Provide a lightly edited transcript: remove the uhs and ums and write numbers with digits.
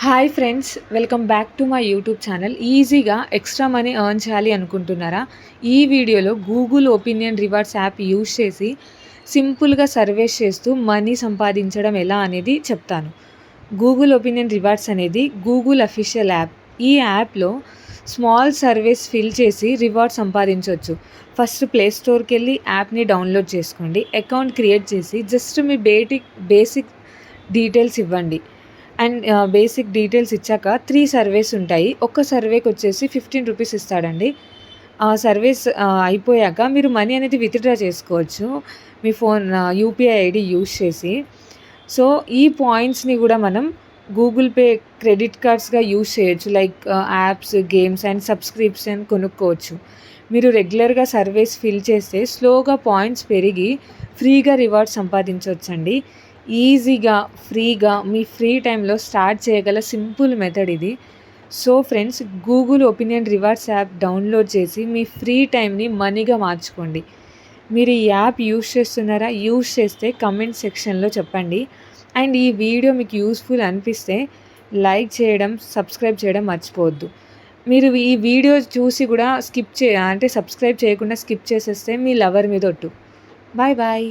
Hi friends, welcome back to my YouTube channel. ఈజీగా extra money earn చేయాలి అనుకుంటున్నారా? ఈ వీడియోలో Google opinion rewards app use చేసి సింపుల్గా సర్వేస్ చేస్తూ మనీ సంపాదించడం ఎలా అనేది చెప్తాను. గూగుల్ ఒపీనియన్ రివార్డ్స్ అనేది గూగుల్ అఫీషియల్ యాప్. ఈ యాప్లో స్మాల్ సర్వేస్ ఫిల్ చేసి రివార్డ్ సంపాదించవచ్చు. ఫస్ట్ ప్లే స్టోర్కి వెళ్ళి యాప్ని డౌన్లోడ్ చేసుకోండి. అకౌంట్ క్రియేట్ చేసి జస్ట్ మీ బేసిక్ డీటెయిల్స్ ఇవ్వండి. అండ్ బేసిక్ డీటెయిల్స్ ఇచ్చాక 3 సర్వేస్ ఉంటాయి. ఒక్క సర్వేకి వచ్చేసి 15 రూపీస్ ఇస్తాడండి. ఆ సర్వేస్ అయిపోయాక మీరు మనీ అనేది విత్డ్రా చేసుకోవచ్చు మీ ఫోన్ యూపీఐ ఐడి యూజ్ చేసి. సో ఈ పాయింట్స్ని కూడా మనం గూగుల్ పే క్రెడిట్ కార్డ్స్గా యూజ్ చేయొచ్చు. Like apps, games and subscription కొనుక్కోవచ్చు. మీరు రెగ్యులర్గా సర్వేస్ ఫిల్ చేస్తే స్లోగా పాయింట్స్ పెరిగి ఫ్రీగా రివార్డ్ సంపాదించవచ్చండి. ఈజీగా, ఫ్రీగా మీ ఫ్రీ టైంలో స్టార్ట్ చేయగల సింపుల్ మెథడ్ ఇది. So friends, Google opinion rewards app download చేసి మీ ఫ్రీ టైంని మనీగా మార్చుకోండి. మీరు ఈ యాప్ యూజ్ చేస్తున్నారా? యూజ్ చేస్తే కమెంట్ సెక్షన్లో చెప్పండి. అండ్ ఈ వీడియో మీకు యూస్ఫుల్ అనిపిస్తే లైక్ చేయడం, సబ్స్క్రైబ్ చేయడం మర్చిపోవద్దు. మీరు ఈ వీడియో చూసి కూడా సబ్స్క్రైబ్ చేయకుండా స్కిప్ చేసేస్తే మీ లవర్ మీద ఒట్టు. Bye bye.